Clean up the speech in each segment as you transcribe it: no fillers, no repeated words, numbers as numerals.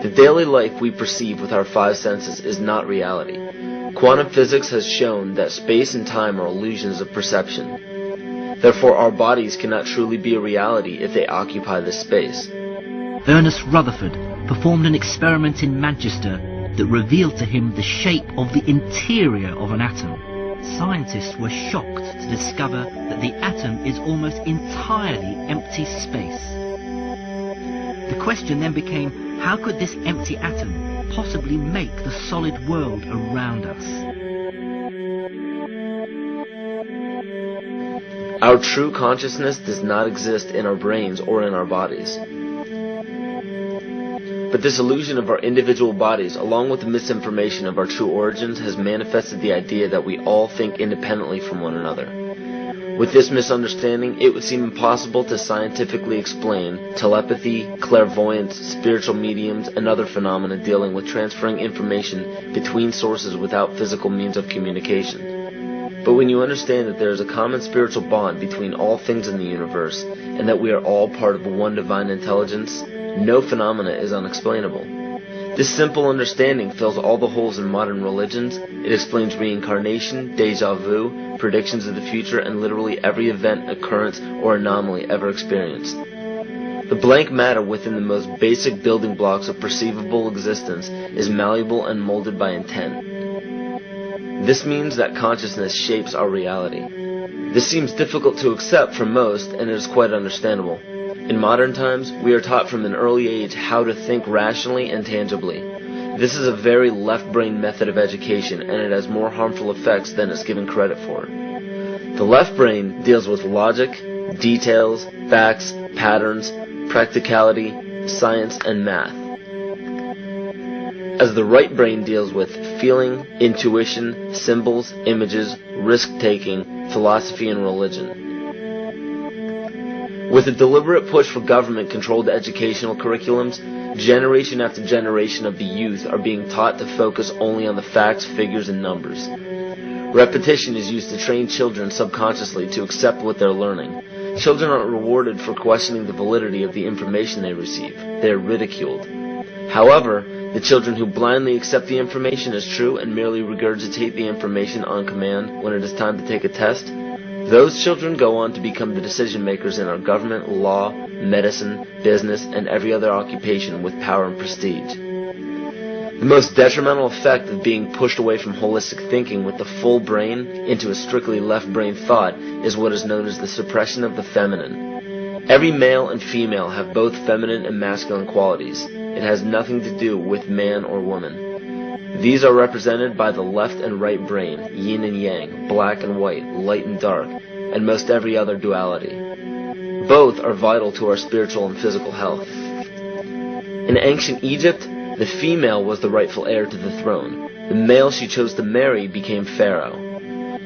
The daily life we perceive with our five senses is not reality. Quantum physics has shown that space and time are illusions of perception. Therefore, our bodies cannot truly be a reality if they occupy this space. Ernest Rutherford performed an experiment in Manchester that revealed to him the shape of the interior of an atom. Scientists were shocked to discover that the atom is almost entirely empty space. The question then became, how could this empty atom possibly make the solid world around us? Our true consciousness does not exist in our brains or in our bodies. But this illusion of our individual bodies, along with the misinformation of our true origins, has manifested the idea that we all think independently from one another. With this misunderstanding, it would seem impossible to scientifically explain telepathy, clairvoyance, spiritual mediums, and other phenomena dealing with transferring information between sources without physical means of communication. But when you understand that there is a common spiritual bond between all things in the universe, and that we are all part of one divine intelligence, no phenomena is unexplainable. This simple understanding fills all the holes in modern religions. It explains reincarnation, déjà vu, predictions of the future, and literally every event, occurrence, or anomaly ever experienced. The blank matter within the most basic building blocks of perceivable existence is malleable and molded by intent. This means that consciousness shapes our reality. This seems difficult to accept for most, and it is quite understandable. In modern times, we are taught from an early age how to think rationally and tangibly. This is a very left-brain method of education, and it has more harmful effects than it's given credit for. The left brain deals with logic, details, facts, patterns, practicality, science, and math, as the right brain deals with feeling, intuition, symbols, images, risk-taking, philosophy, and religion. With a deliberate push for government-controlled educational curriculums, generation after generation of the youth are being taught to focus only on the facts, figures, and numbers. Repetition is used to train children subconsciously to accept what they're learning. Children aren't rewarded for questioning the validity of the information they receive. They are ridiculed. However, the children who blindly accept the information as true and merely regurgitate the information on command when it is time to take a test, those children go on to become the decision makers in our government, law, medicine, business, and every other occupation with power and prestige. The most detrimental effect of being pushed away from holistic thinking with the full brain into a strictly left brain thought is what is known as the suppression of the feminine. Every male and female have both feminine and masculine qualities. It has nothing to do with man or woman. These are represented by the left and right brain, yin and yang, black and white, light and dark, and most every other duality. Both are vital to our spiritual and physical health. In ancient Egypt, the female was the rightful heir to the throne. The male she chose to marry became pharaoh.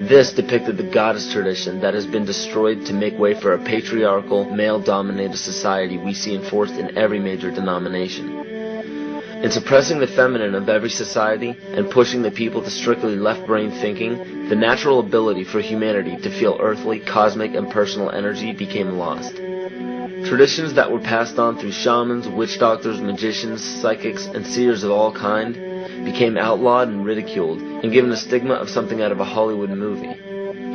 This depicted the goddess tradition that has been destroyed to make way for a patriarchal, male-dominated society we see enforced in every major denomination. In suppressing the feminine of every society and pushing the people to strictly left-brain thinking, the natural ability for humanity to feel earthly, cosmic, and personal energy became lost. Traditions that were passed on through shamans, witch doctors, magicians, psychics, and seers of all kind became outlawed and ridiculed and given a stigma of something out of a Hollywood movie.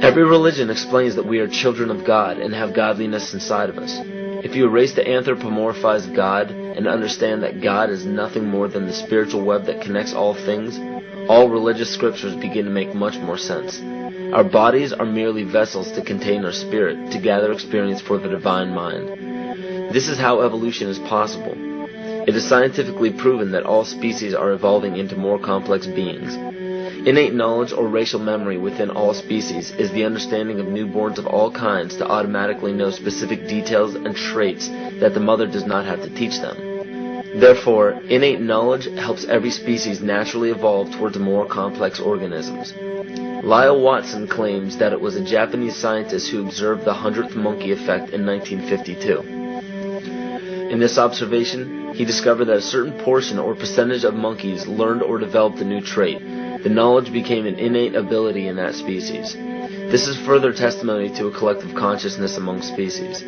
Every religion explains that we are children of God and have godliness inside of us. If you erase the anthropomorphized God and understand that God is nothing more than the spiritual web that connects all things, all religious scriptures begin to make much more sense. Our bodies are merely vessels to contain our spirit, to gather experience for the divine mind. This is how evolution is possible. It is scientifically proven that all species are evolving into more complex beings. Innate knowledge or racial memory within all species is the understanding of newborns of all kinds to automatically know specific details and traits that the mother does not have to teach them. Therefore, innate knowledge helps every species naturally evolve towards more complex organisms. Lyle Watson claims that it was a Japanese scientist who observed the 100th monkey effect in 1952. In this observation, he discovered that a certain portion or percentage of monkeys learned or developed a new trait. The knowledge became an innate ability in that species. This is further testimony to a collective consciousness among species.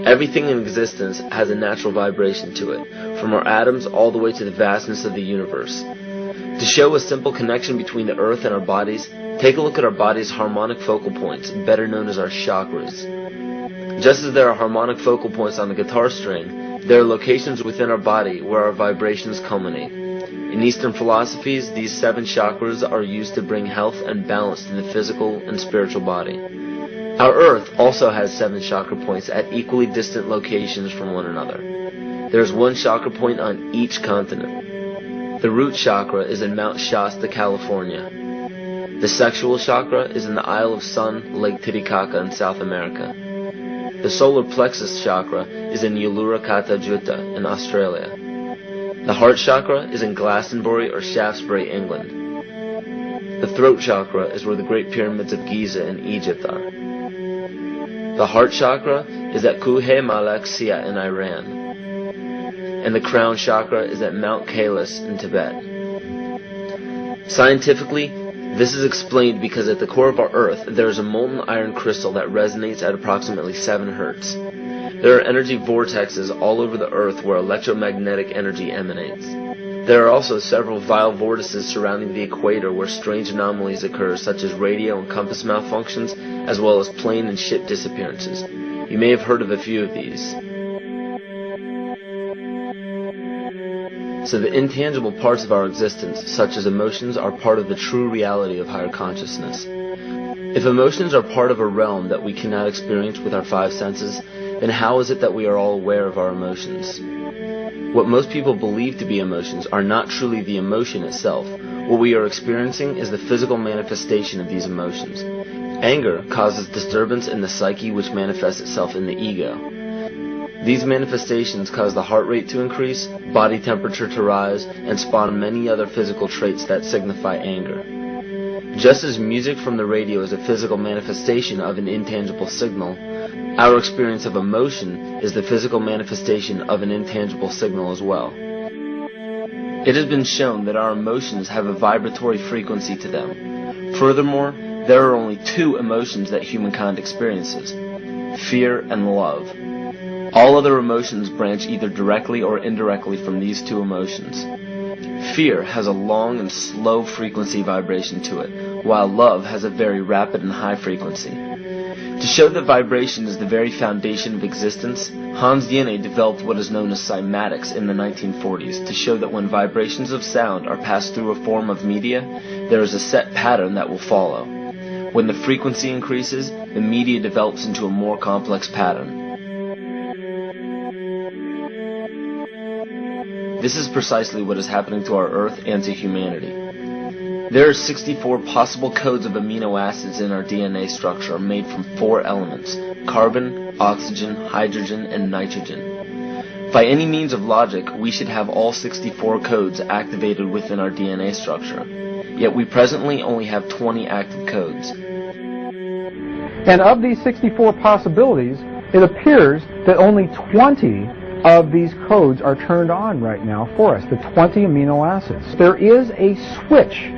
Everything in existence has a natural vibration to it, from our atoms all the way to the vastness of the universe. To show a simple connection between the earth and our bodies, take a look at our body's harmonic focal points, better known as our chakras. Just as there are harmonic focal points on the guitar string, there are locations within our body where our vibrations culminate. In Eastern philosophies, these 7 chakras are used to bring health and balance to the physical and spiritual body. Our Earth also has 7 chakra points at equally distant locations from one another. There is 1 chakra point on each continent. The root chakra is in Mount Shasta, California. The sexual chakra is in the Isle of Sun, Lake Titicaca in South America. The solar plexus chakra is in Uluru Juta in Australia. The heart chakra is in Glastonbury or Shaftesbury, England. The throat chakra is where the Great Pyramids of Giza in Egypt are. The heart chakra is at Kuhe Malak Sia in Iran. And the crown chakra is at Mount Kailas in Tibet. Scientifically, this is explained because at the core of our Earth there is a molten iron crystal that resonates at approximately 7 Hertz. There are energy vortexes all over the Earth where electromagnetic energy emanates. There are also several vile vortices surrounding the equator where strange anomalies occur, such as radio and compass malfunctions, as well as plane and ship disappearances. You may have heard of a few of these. So the intangible parts of our existence, such as emotions, are part of the true reality of higher consciousness. If emotions are part of a realm that we cannot experience with our 5 senses, then how is it that we are all aware of our emotions? What most people believe to be emotions are not truly the emotion itself. What we are experiencing is the physical manifestation of these emotions. Anger causes disturbance in the psyche, which manifests itself in the ego. These manifestations cause the heart rate to increase, body temperature to rise, and spawn many other physical traits that signify anger. Just as music from the radio is a physical manifestation of an intangible signal, our experience of emotion is the physical manifestation of an intangible signal as well. It has been shown that our emotions have a vibratory frequency to them. Furthermore, there are only 2 emotions that humankind experiences: fear and love. All other emotions branch either directly or indirectly from these 2 emotions. Fear has a long and slow frequency vibration to it, while love has a very rapid and high frequency. To show that vibration is the very foundation of existence, Hans Jene developed what is known as cymatics in the 1940s to show that when vibrations of sound are passed through a form of media, there is a set pattern that will follow. When the frequency increases, the media develops into a more complex pattern. This is precisely what is happening to our Earth and to humanity. There are 64 possible codes of amino acids in our DNA structure made from 4 elements: carbon, oxygen, hydrogen, and nitrogen. By any means of logic, we should have all 64 codes activated within our DNA structure. Yet we presently only have 20 active codes. And of these 64 possibilities, it appears that only 20 of these codes are turned on right now for us, the 20 amino acids. There is a switch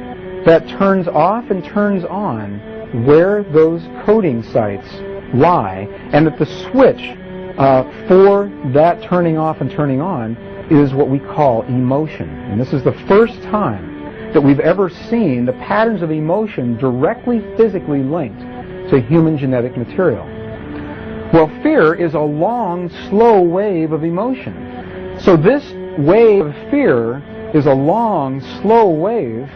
that turns off and turns on where those coding sites lie, and that the switch for that turning off and turning on is what we call emotion. And this is the first time that we've ever seen the patterns of emotion directly physically linked to human genetic material. Well, fear is a long, slow wave of emotion. So this wave of fear is a long, slow wave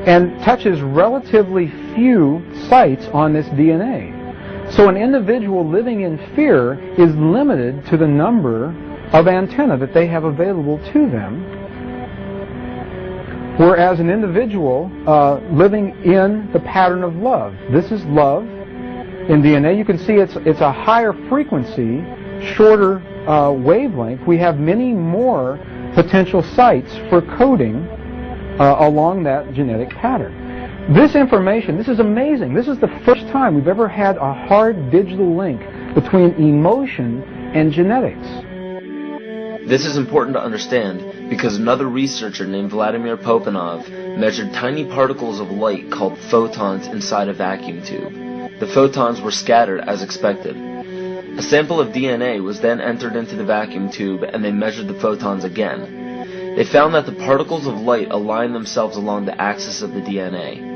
and touches relatively few sites on this DNA. So an individual living in fear is limited to the number of antennae that they have available to them, whereas an individual living in the pattern of love, this is love in DNA. You can see it's a higher frequency, shorter wavelength. We have many more potential sites for coding along that genetic pattern. This information, this is amazing. This is the first time we've ever had a hard digital link between emotion and genetics. This is important to understand because another researcher named Vladimir Poponin measured tiny particles of light called photons inside a vacuum tube. The photons were scattered as expected. A sample of DNA was then entered into the vacuum tube and they measured the photons again. They found that the particles of light aligned themselves along the axis of the DNA.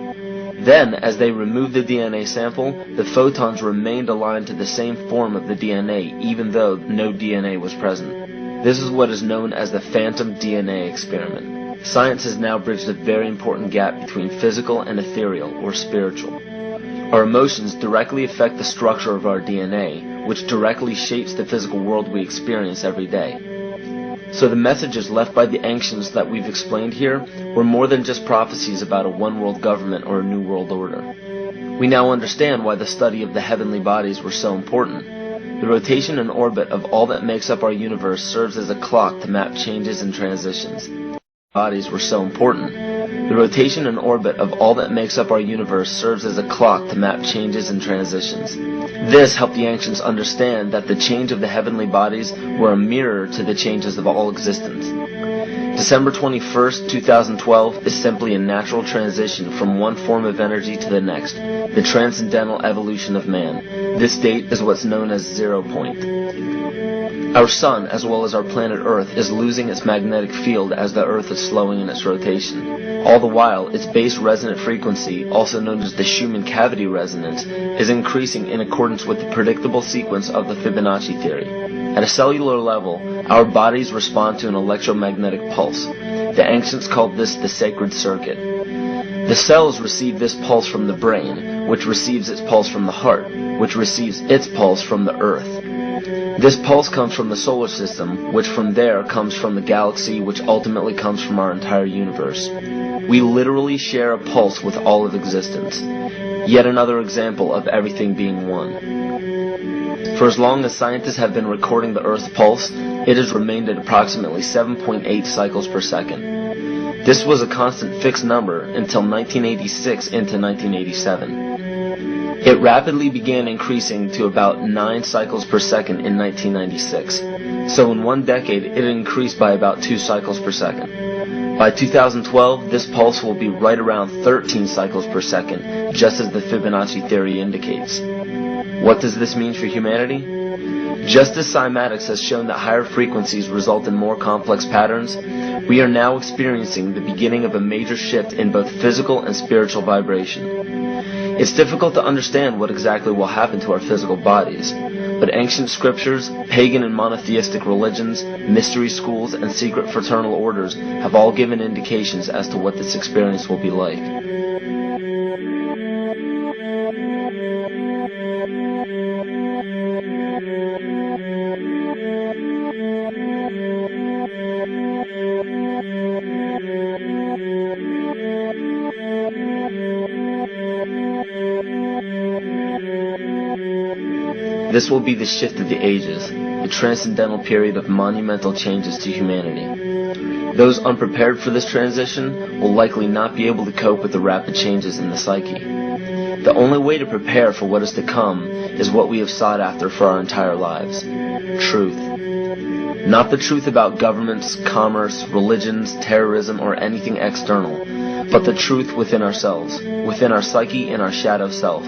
Then, as they removed the DNA sample, the photons remained aligned to the same form of the DNA, even though no DNA was present. This is what is known as the phantom DNA experiment. Science has now bridged a very important gap between physical and ethereal, or spiritual. Our emotions directly affect the structure of our DNA, which directly shapes the physical world we experience every day. So the messages left by the ancients that we've explained here were more than just prophecies about a one-world government or a new world order. We now understand why the study of the heavenly bodies were so important. The rotation and orbit of all that makes up our universe serves as a clock to map changes and transitions. Bodies were so important. The rotation and orbit of all that makes up our universe serves as a clock to map changes and transitions. This helped the ancients understand that the change of the heavenly bodies were a mirror to the changes of all existence. December 21st, 2012 is simply a natural transition from one form of energy to the next, the transcendental evolution of man. This date is what's known as 0 point. Our sun, as well as our planet Earth, is losing its magnetic field as the Earth is slowing in its rotation. All the while, its base resonant frequency, also known as the Schumann cavity resonance, is increasing in accordance with the predictable sequence of the Fibonacci theory. At a cellular level, our bodies respond to an electromagnetic pulse. The ancients called this the sacred circuit. The cells receive this pulse from the brain, which receives its pulse from the heart, which receives its pulse from the earth. This pulse comes from the solar system, which from there comes from the galaxy, which ultimately comes from our entire universe. We literally share a pulse with all of existence. Yet another example of everything being one. For as long as scientists have been recording the Earth's pulse, it has remained at approximately 7.8 cycles per second. This was a constant fixed number until 1986 into 1987. It rapidly began increasing to about 9 cycles per second in 1996. So in one decade, it increased by about 2 cycles per second. By 2012, this pulse will be right around 13 cycles per second, just as the Fibonacci theory indicates. What does this mean for humanity? Just as cymatics has shown that higher frequencies result in more complex patterns, we are now experiencing the beginning of a major shift in both physical and spiritual vibration. It's difficult to understand what exactly will happen to our physical bodies, but ancient scriptures, pagan and monotheistic religions, mystery schools, and secret fraternal orders have all given indications as to what this experience will be like. This will be the shift of the ages, the transcendental period of monumental changes to humanity. Those unprepared for this transition will likely not be able to cope with the rapid changes in the psyche. The only way to prepare for what is to come is what we have sought after for our entire lives: truth. Not the truth about governments, commerce, religions, terrorism, or anything external, but the truth within ourselves, within our psyche and our shadow self.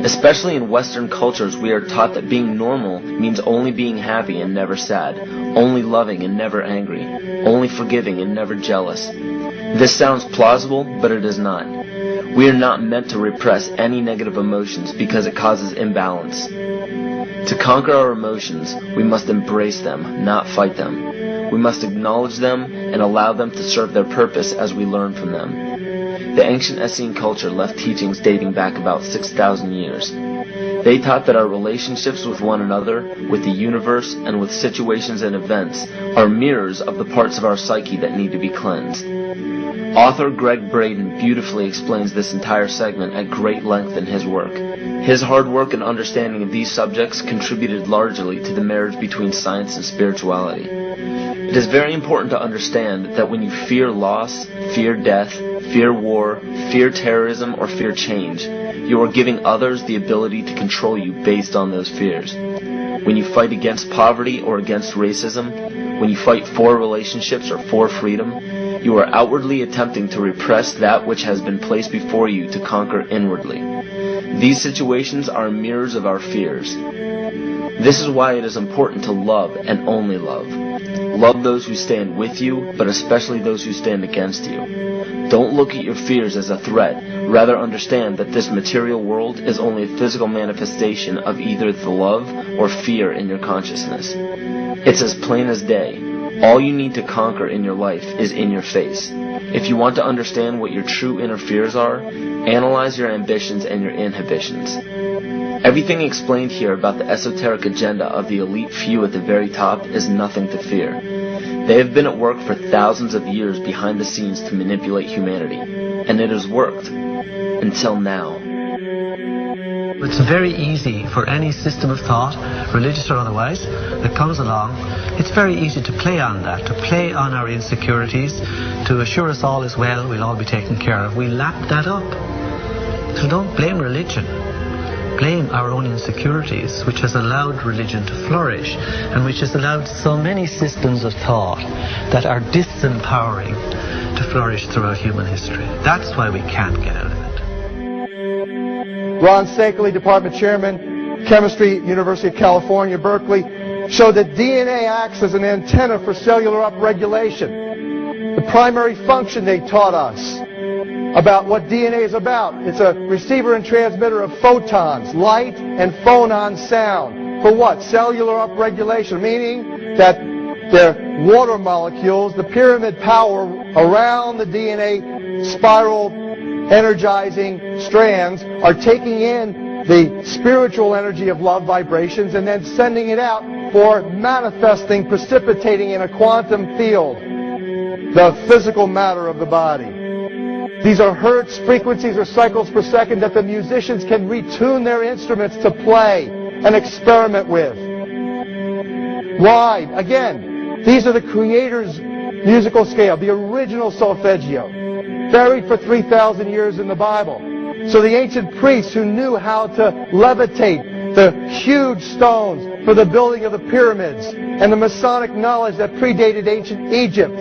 Especially in Western cultures, we are taught that being normal means only being happy and never sad, only loving and never angry, only forgiving and never jealous. This sounds plausible, but it is not. We are not meant to repress any negative emotions because it causes imbalance. To conquer our emotions, we must embrace them, not fight them. We must acknowledge them and allow them to serve their purpose as we learn from them. The ancient Essene culture left teachings dating back about 6,000 years. They taught that our relationships with one another, with the universe, and with situations and events are mirrors of the parts of our psyche that need to be cleansed. Author Greg Braden beautifully explains this entire segment at great length in his work. His hard work and understanding of these subjects contributed largely to the marriage between science and spirituality. It is very important to understand that when you fear loss, fear death, fear war, fear terrorism, or fear change, you are giving others the ability to control you based on those fears. When you fight against poverty or against racism, when you fight for relationships or for freedom, you are outwardly attempting to repress that which has been placed before you to conquer inwardly. These situations are mirrors of our fears. This is why it is important to love and only love. Love those who stand with you, but especially those who stand against you. Don't look at your fears as a threat. Rather understand that this material world is only a physical manifestation of either the love or fear in your consciousness. It's as plain as day. All you need to conquer in your life is in your face. If you want to understand what your true inner fears are, analyze your ambitions and your inhibitions. Everything explained here about the esoteric agenda of the elite few at the very top is nothing to fear. They have been at work for thousands of years behind the scenes to manipulate humanity, and it has worked. Until now. It's very easy for any system of thought, religious or otherwise, that comes along. It's very easy to play on that, to play on our insecurities, to assure us all is well, we'll all be taken care of. We lap that up. So don't blame religion. Blame our own insecurities, which has allowed religion to flourish, and which has allowed so many systems of thought that are disempowering to flourish throughout human history. That's why we can't get out of it. Ron Sankley, Department Chairman, Chemistry, University of California, Berkeley, showed that DNA acts as an antenna for cellular upregulation. The primary function they taught us about what DNA is about. It's a receiver and transmitter of photons, light and phonon sound. For what? Cellular upregulation, meaning that the water molecules, the pyramid power around the DNA spiral energizing strands are taking in the spiritual energy of love vibrations and then sending it out for manifesting, precipitating in a quantum field, the physical matter of the body. These are hertz, frequencies, or cycles per second that the musicians can retune their instruments to play and experiment with. Why? Again, these are the Creator's musical scale, the original solfeggio, buried for 3,000 years in the Bible. So the ancient priests who knew how to levitate the huge stones for the building of the pyramids, and the Masonic knowledge that predated ancient Egypt,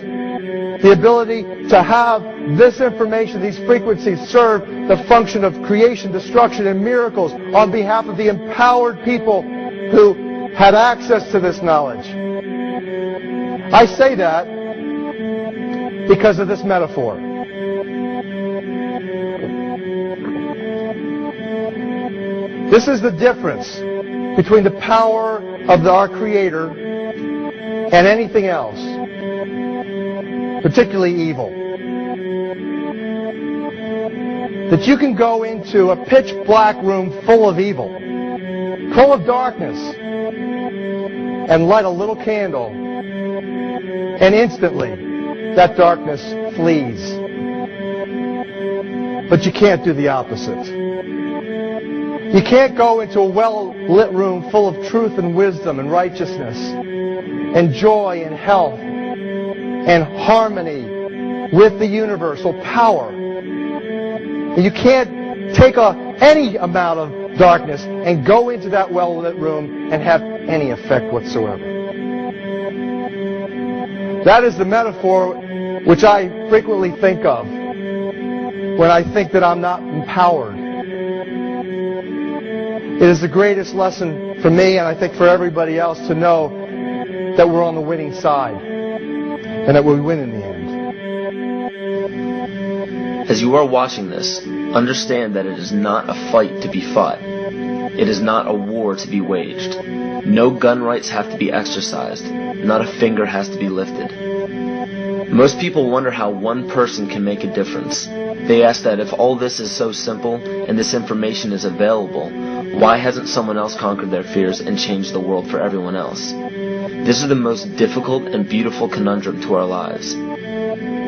the ability to have this information, these frequencies, serve the function of creation, destruction, and miracles on behalf of the empowered people who had access to this knowledge. I say that because of this metaphor. This is the difference between the power of our Creator and anything else, particularly evil. That you can go into a pitch black room full of evil, full of darkness, and light a little candle, and instantly that darkness flees. But you can't do the opposite. You can't go into a well-lit room full of truth and wisdom and righteousness and joy and health and harmony with the universal power. And you can't take any amount of darkness and go into that well-lit room and have any effect whatsoever. That is the metaphor which I frequently think of when I think that I'm not empowered. It is the greatest lesson for me, and I think for everybody else, to know that we're on the winning side and that we win in the end. As you are watching this, understand that it is not a fight to be fought. It is not a war to be waged. No gun rights have to be exercised. Not a finger has to be lifted. Most people wonder how one person can make a difference. They ask that if all this is so simple and this information is available, why hasn't someone else conquered their fears and changed the world for everyone else? This is the most difficult and beautiful conundrum to our lives.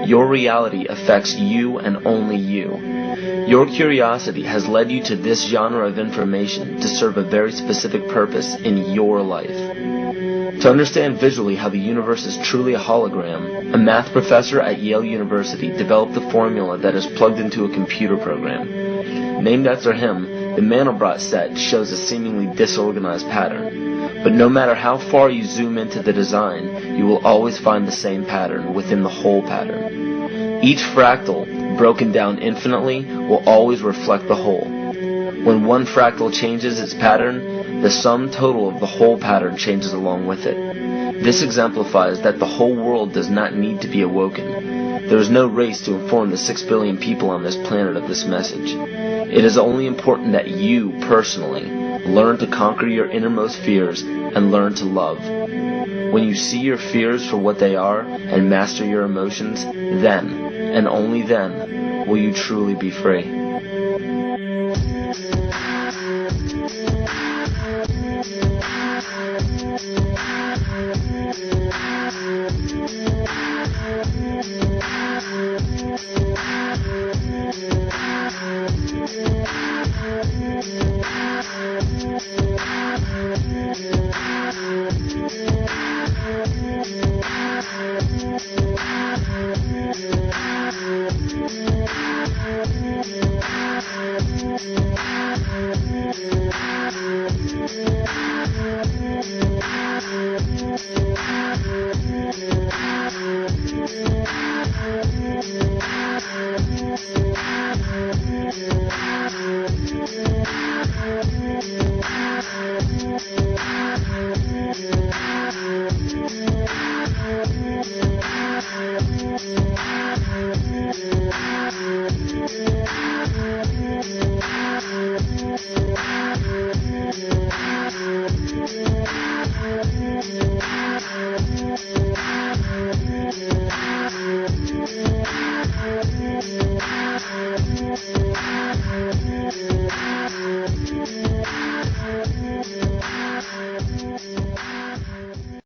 Your reality affects you and only you. Your curiosity has led you to this genre of information to serve a very specific purpose in your life. To understand visually how the universe is truly a hologram, a math professor at Yale University developed a formula that is plugged into a computer program. Named after him, the Mandelbrot set shows a seemingly disorganized pattern. But no matter how far you zoom into the design, you will always find the same pattern within the whole pattern. Each fractal, broken down infinitely, will always reflect the whole. When one fractal changes its pattern, the sum total of the whole pattern changes along with it. This exemplifies that the whole world does not need to be awoken. There is no race to inform the 6 billion people on this planet of this message. It is only important that you, personally, learn to conquer your innermost fears and learn to love. When you see your fears for what they are and master your emotions, then, and only then, will you truly be free.